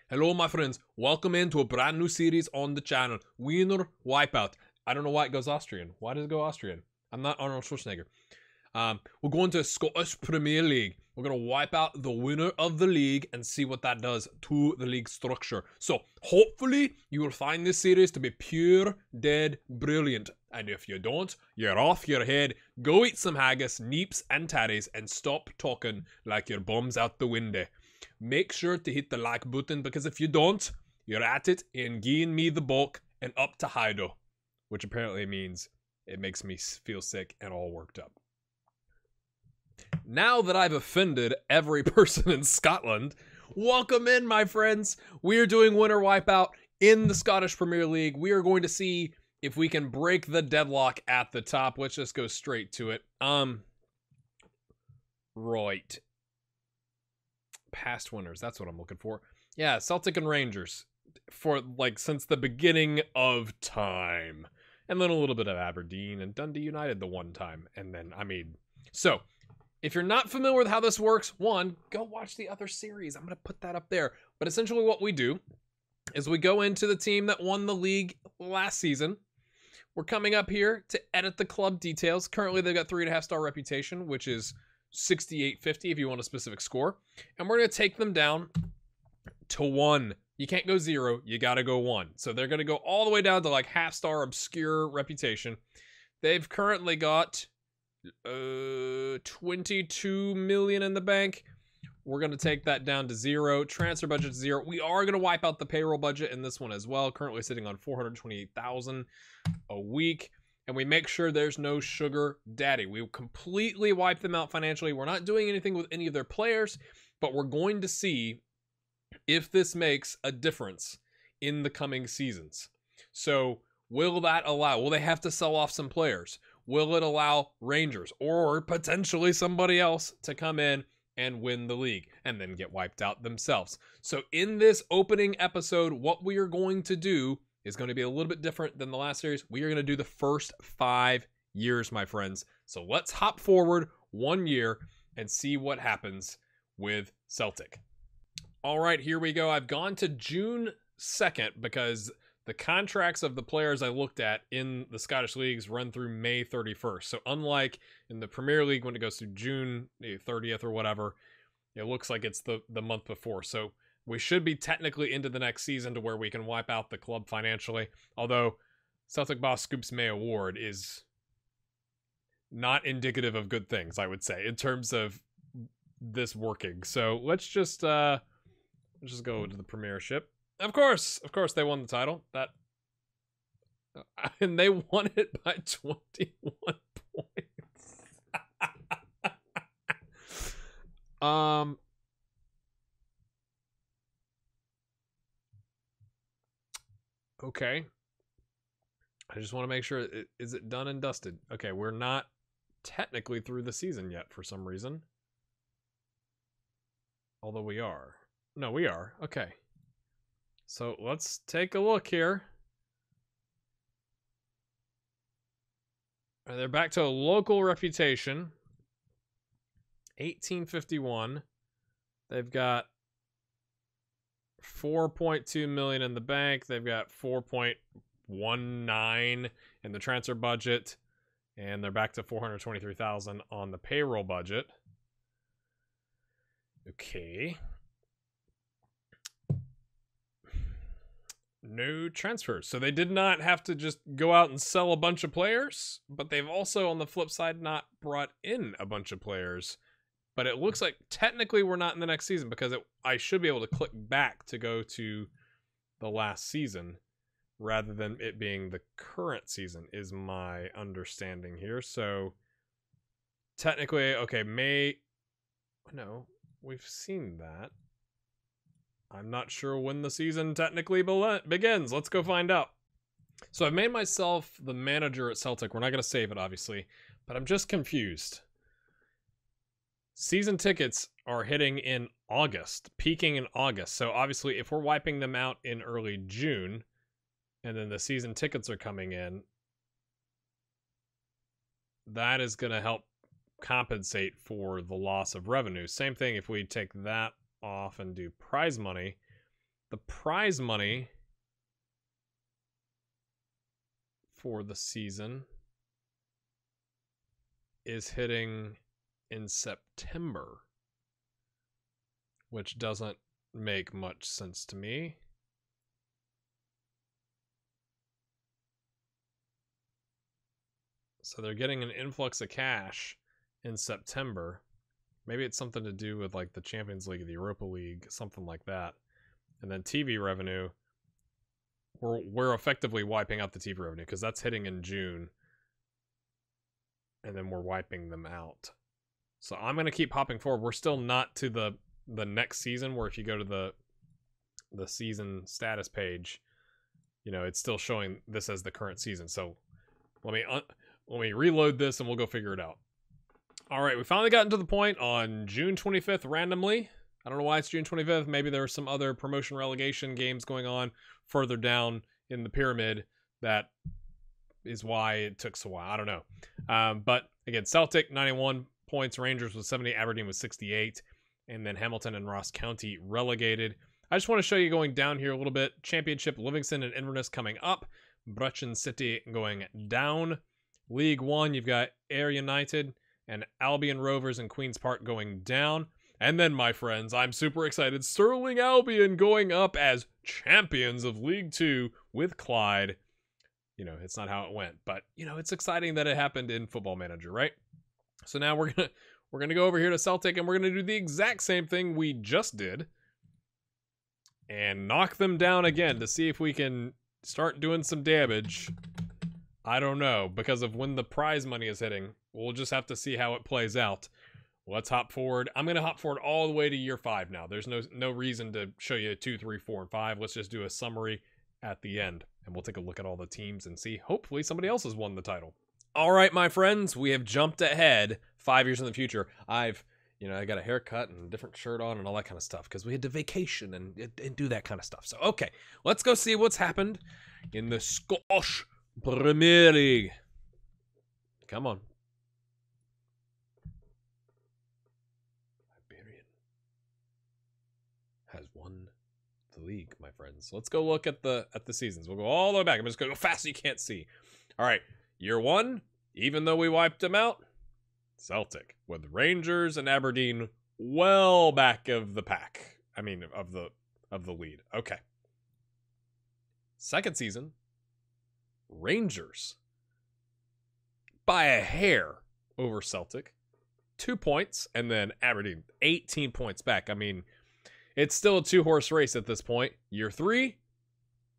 Hello, my friends. Welcome into a brand new series on the channel, Wiener Wipeout. I don't know why it goes Austrian. Why does it go Austrian? I'm not Arnold Schwarzenegger. We're going to Scottish Premier League. We're going to wipe out the winner of the league and see what that does to the league structure. So, hopefully, you will find this series to be pure, dead, brilliant. And if you don't, you're off your head. Go eat some haggis, neeps, and tatties, and stop talking like your bum's out the window. Make sure to hit the like button, because if you don't, you're at it in giving me the bulk and up to Heido. Which apparently means it makes me feel sick and all worked up. Now that I've offended every person in Scotland, welcome in, my friends. We are doing Winter Wipeout in the Scottish Premier League. We are going to see if we can break the deadlock at the top. Let's just go straight to it. Right. Past winners, that's what I'm looking for. Yeah, Celtic and Rangers for like since the beginning of time. And then a little bit of Aberdeen and Dundee United the one time. And then, so if you're not familiar with how this works, one, go watch the other series. I'm going to put that up there. But essentially what we do is we go into the team that won the league last season. We're coming up here to edit the club details. Currently, they've got 3.5-star reputation, which is 6850 if you want a specific score. And we're going to take them down to 1. You can't go 0. You got to go 1. So they're going to go all the way down to like half-star obscure reputation. They've currently got 22 million in the bank. We're going to take that down to 0. Transfer budget 0. We are going to wipe out the payroll budget in this one as well. Currently sitting on 428,000 a week. And we make sure there's no sugar daddy. We completely wipe them out financially. We're not doing anything with any of their players, but we're going to see if this makes a difference in the coming seasons. So will they have to sell off some players? Will it allow Rangers or potentially somebody else to come in and win the league and then get wiped out themselves? So in this opening episode, what we are going to do is going to be a little bit different than the last series. We are going to do the first 5 years, my friends. So let's hop forward 1 year and see what happens with Celtic. All right, here we go. I've gone to June 2nd because the contracts of the players I looked at in the Scottish leagues run through May 31st. So unlike in the Premier League when it goes to June 30th or whatever, it looks like it's the month before. So we should be technically into the next season to where we can wipe out the club financially. Although Celtic boss Scoops May Award is not indicative of good things, I would say, in terms of this working. So let's just go to the Premiership. Of course, they won the title. And they won it by 21 points. Okay. I just want to make sure, is it done and dusted? Okay, we're not technically through the season yet for some reason. Although we are. No, we are. Okay. So let's take a look here. They're back to a local reputation. 1851. They've got 4.2 million in the bank. They've got 4.19 in the transfer budget. And they're back to 423,000 on the payroll budget. Okay. No transfers. So they did not have to just go out and sell a bunch of players, but they've also, on the flip side, not brought in a bunch of players. But it looks like technically we're not in the next season because I should be able to click back to go to the last season rather than it being the current season is my understanding here. So technically, okay, no, we've seen that. I'm not sure when the season technically begins. Let's go find out. So I've made myself the manager at Celtic. We're not going to save it, obviously, but I'm just confused. Season tickets are hitting in August, peaking in August. So obviously, if we're wiping them out in early June, and then the season tickets are coming in, that is going to help compensate for the loss of revenue. Same thing if we take that off and do prize money, the prize money for the season is hitting in September, which doesn't make much sense to me. So they're getting an influx of cash in September. Maybe it's something to do with like the Champions League or the Europa League, something like that. And then TV revenue, we're effectively wiping out the TV revenue because that's hitting in June. And then we're wiping them out. So I'm going to keep hopping forward. We're still not to the next season, where if you go to the season status page, you know, it's still showing this as the current season. So let me reload this and we'll go figure it out. All right, we finally gotten to the point on June 25th randomly. I don't know why it's June 25th. Maybe there were some other promotion relegation games going on further down in the pyramid. That is why it took so while. I don't know. But again, Celtic 91 points, Rangers with 70, Aberdeen with 68, and then Hamilton and Ross County relegated. I just want to show you going down here a little bit. Championship, Livingston and Inverness coming up. Brechin City going down. League One, you've got Ayr United and Albion Rovers and Queen's Park going down. And then, my friends, I'm super excited. Stirling Albion going up as champions of League Two with Clyde. You know, it's not how it went, but, you know, it's exciting that it happened in Football Manager, right? So now we're gonna go over here to Celtic, and we're gonna do the exact same thing we just did and knock them down again to see if we can start doing some damage. I don't know, because of when the prize money is hitting. We'll just have to see how it plays out. Let's hop forward. I'm going to hop forward all the way to year 5 now. There's no reason to show you 2, 3, 4, and 5. Let's just do a summary at the end, and we'll take a look at all the teams and see. Hopefully somebody else has won the title. All right, my friends, we have jumped ahead 5 years in the future. I got a haircut and a different shirt on and all that kind of stuff because we had to vacation and do that kind of stuff. So, okay, let's go see what's happened in the Scottish Premier League. Come on. Hibernian has won the league, my friends. So let's go look at the seasons. We'll go all the way back. I'm just going to go fast so you can't see. All right, year 1, even though we wiped them out, Celtic with Rangers and Aberdeen well back of the pack. I mean, of the lead. Okay. Second season, Rangers by a hair over Celtic, 2 points, and then Aberdeen 18 points back. I mean, it's still a 2-horse race at this point. Year 3,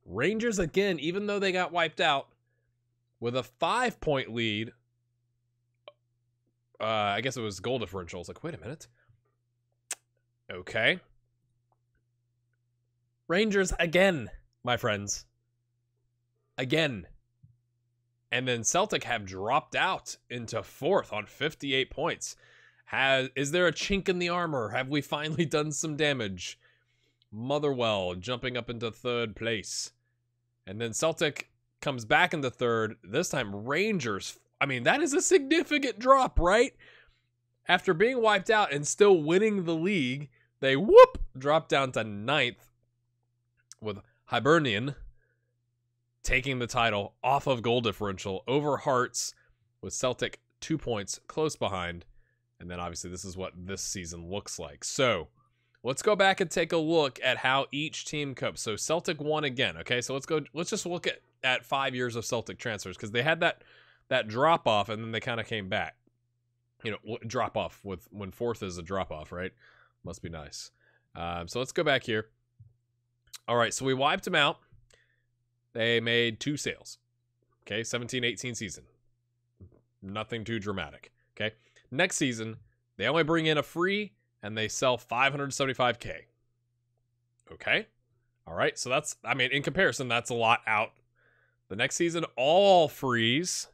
Rangers again, even though they got wiped out, with a 5-point lead. I guess it was goal differential. It's like, wait a minute. Okay. Rangers again, my friends. Again. And then Celtic have dropped out into 4th on 58 points. Is there a chink in the armor? Have we finally done some damage? Motherwell jumping up into 3rd place. And then Celtic comes back into 3rd. This time Rangers. I mean, that is a significant drop, right? After being wiped out and still winning the league, they drop down to 9th with Hibernian taking the title off of goal differential over Hearts, with Celtic 2 points close behind. And then obviously this is what this season looks like. So let's go back and take a look at how each team copes. So Celtic won again. Okay, so let's just look at 5 years of Celtic transfers, because they had that drop off and then they kind of came back. You know, drop off with when 4th is a drop off, right? Must be nice. So let's go back here. All right, so we wiped them out. They made 2 sales. Okay, 17-18 season. Nothing too dramatic. Okay, next season, they only bring in a free and they sell 575K. Okay, all right, so that's, I mean, in comparison, that's a lot out. The next season, all frees.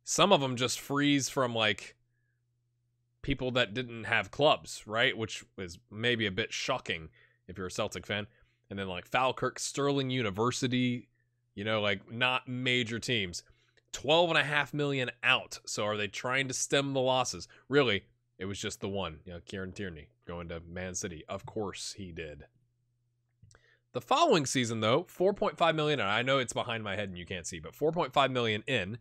Some of them just freeze from, like, people that didn't have clubs, right? Which is maybe a bit shocking if you're a Celtic fan. And then, like, Falkirk, Stirling University, you know, like, not major teams. 12.5 million out. So are they trying to stem the losses? Really, it was just the one. You know, Kieran Tierney going to Man City. Of course he did. The following season, though, 4.5 million. And I know it's behind my head and you can't see, but 4.5 million in,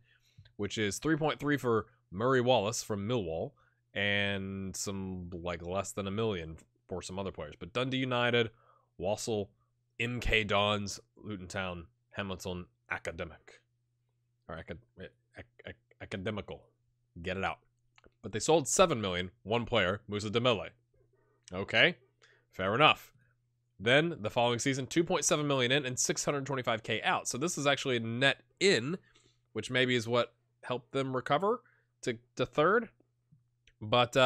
which is 3.3 for Murray Wallace from Millwall, and some like less than $1 million for some other players. But Dundee United, Walsall, MK Dons, Luton Town, Hamilton, Academic. Or Academical. Get it out. But they sold 7 million, one player, Musa Dembele. Okay, fair enough. Then the following season, 2.7 million in and 625K out. So this is actually a net in, which maybe is what helped them recover to third. But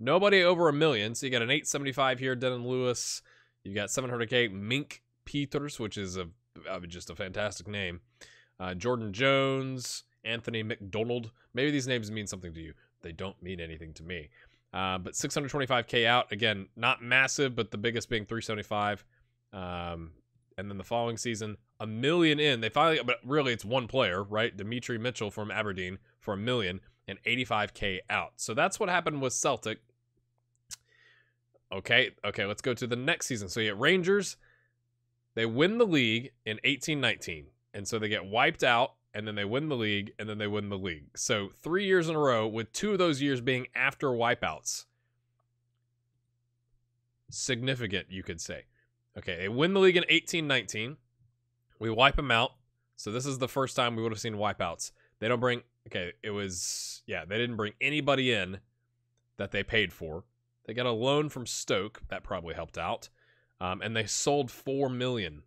nobody over $1 million. So you got an 875 here, Denon Lewis. You got 700K, Mink Peters, which is just a fantastic name. Jordan Jones, Anthony McDonald. Maybe these names mean something to you. They don't mean anything to me. But 625K out. Again, not massive, but the biggest being 375. And then the following season, $1 million in. They finally, but really it's one player, right? Dimitri Mitchell from Aberdeen for $1 million and 85K out. So that's what happened with Celtic. Okay, let's go to the next season. So you get Rangers. They win the league in 18-19. And so they get wiped out, and then they win the league, and then they win the league. So 3 years in a row, with 2 of those years being after wipeouts. Significant, you could say. Okay, they win the league in 18-19. We wipe them out. So this is the first time we would have seen wipeouts. They don't bring... Okay, it was... Yeah, they didn't bring anybody in that they paid for. They got a loan from Stoke. That probably helped out. And they sold 4 million.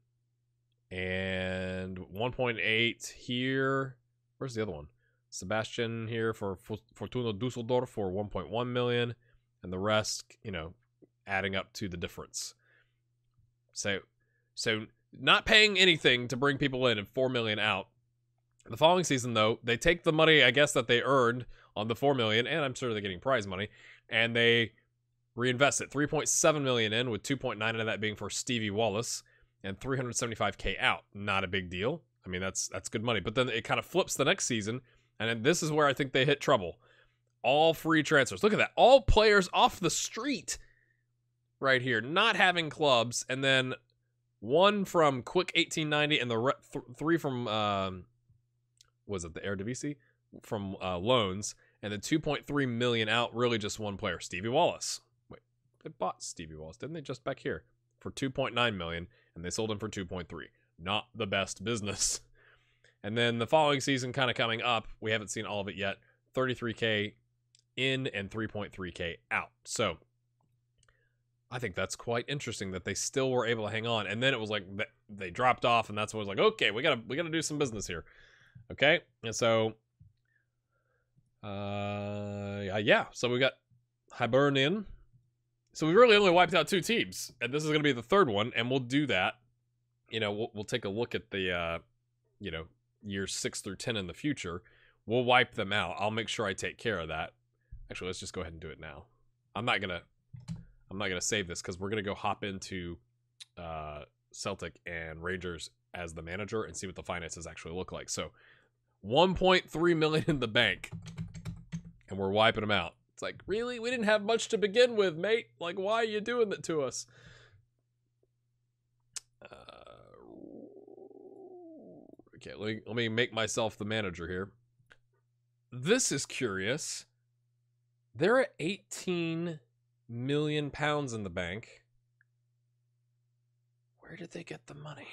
And 1.8 here. Where's the other one? Sebastian here for Fortuna Dusseldorf for 1.1 million. And the rest, you know, adding up to the difference. So not paying anything to bring people in and 4 million out. The following season, though, they take the money, I guess, that they earned on the 4 million, and I'm sure they're getting prize money, and they reinvest it. 3.7 million in, with 2.9 of that being for Stevie Wallace, and 375K out. Not a big deal. I mean, that's good money. But then it kind of flips the next season, and then this is where I think they hit trouble. All free transfers. Look at that. All players off the street right here, not having clubs, and then one from Quick 1890 and the 3 from, was it the Eredivisie? From loans, and then 2.3 million out, really just one player, Stevie Wallace. Wait, they bought Stevie Wallace, didn't they, just back here? For 2.9 million, and they sold him for 2.3. Not the best business. And then the following season kind of coming up, we haven't seen all of it yet, 33K in and 3.3K out. So I think that's quite interesting that they still were able to hang on. And then it was like they dropped off, and that's when it was like, okay, we gotta do some business here. Okay, and so yeah, so we got Hibernian. So we really only wiped out 2 teams, and this is going to be the third one, and we'll do that. You know, we'll take a look at the, you know, years 6 through 10 in the future. We'll wipe them out. I'll make sure I take care of that. Actually, let's just go ahead and do it now. I'm not gonna save this because we're gonna go hop into Celtic and Rangers as the manager and see what the finances actually look like. So 1.3 million in the bank, and we're wiping them out. It's like, really? We didn't have much to begin with, mate. Like, why are you doing that to us? Okay, let me make myself the manager here. This is curious. They're at 18 million pounds in the bank. Where did they get the money?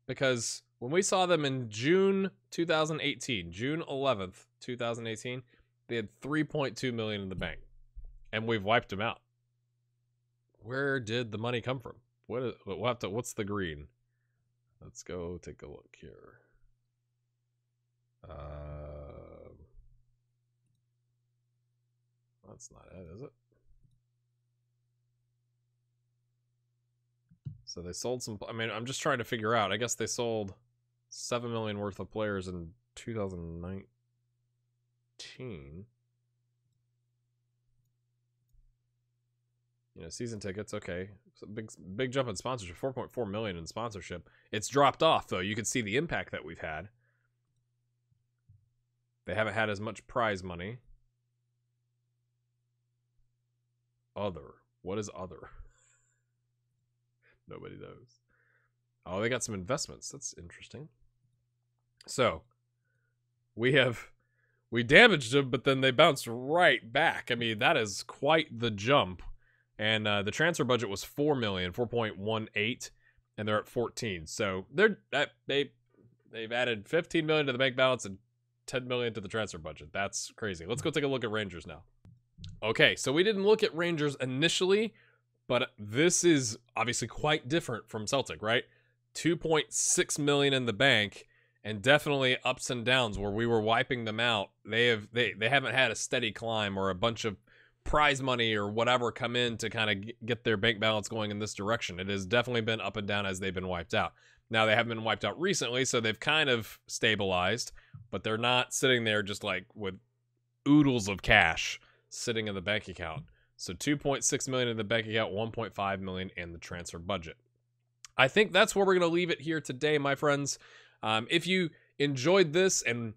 Because when we saw them in June 2018, June 11th, 2018, they had 3.2 million in the bank, and we've wiped them out. Where did the money come from? What's the green? Let's go take a look here. That's not it, is it? So they sold some. I mean, I'm just trying to figure out. I guess they sold 7 million worth of players in 2019. You know, season tickets, okay. So big jump in sponsorship, 4.4 million in sponsorship. It's dropped off, though. You can see the impact that we've had. They haven't had as much prize money. Other. What is other? Nobody knows. Oh, they got some investments. That's interesting. So, we damaged them, but then they bounced right back. I mean, that is quite the jump. And the transfer budget was 4 million, 4.18, and they're at 14. So they've added 15 million to the bank balance and 10 million to the transfer budget. That's crazy. Let's go take a look at Rangers now. Okay, so we didn't look at Rangers initially, but this is obviously quite different from Celtic, right? 2.6 million in the bank, and definitely ups and downs where we were wiping them out. They haven't had a steady climb or a bunch of prize money or whatever come in to kind of get their bank balance going in this direction. It has definitely been up and down as they've been wiped out. Now, they haven't been wiped out recently, so they've kind of stabilized, but they're not sitting there just like with oodles of cash sitting in the bank account. So 2.6 million in the bank account, 1.5 million in the transfer budget. I think that's where we're going to leave it here today, my friends. If you enjoyed this and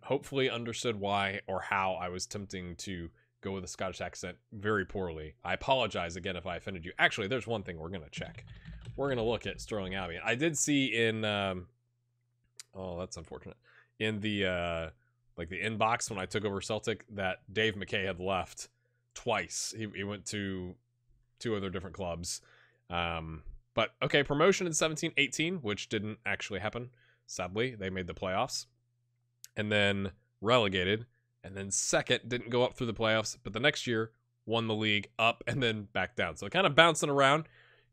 hopefully understood why or how I was tempting to go with a Scottish accent very poorly, I apologize again if I offended you. Actually, there's one thing we're going to check. We're going to look at Stirling Albion. I did see in, oh, that's unfortunate, in the, like the inbox when I took over Celtic that Dave McKay had left twice. He went to 2 other different clubs. But okay, promotion in 17-18, which didn't actually happen. Sadly, they made the playoffs. And then relegated. And then second, didn't go up through the playoffs. But the next year, won the league up and then back down. So kind of bouncing around.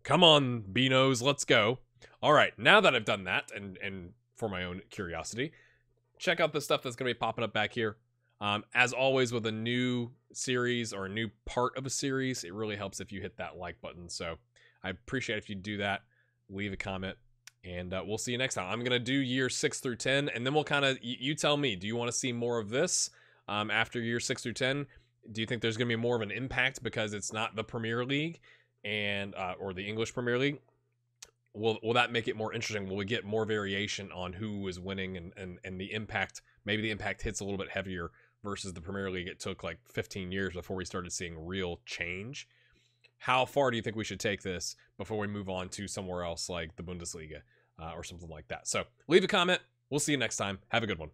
Come on, Beanos, let's go. All right, now that I've done that, and for my own curiosity, check out the stuff that's going to be popping up back here. As always, with a new series or a new part of a series, it really helps if you hit that like button. So I appreciate if you do that. Leave a comment, and we'll see you next time. I'm going to do years 6 through 10, and then we'll kind of, you tell me, do you want to see more of this after years 6 through 10? Do you think there's going to be more of an impact because it's not the Premier League and or the English Premier League? Will that make it more interesting? Will we get more variation on who is winning and the impact? Maybe the impact hits a little bit heavier versus the Premier League. It took like 15 years before we started seeing real change. How far do you think we should take this before we move on to somewhere else like the Bundesliga or something like that? So leave a comment. We'll see you next time. Have a good one.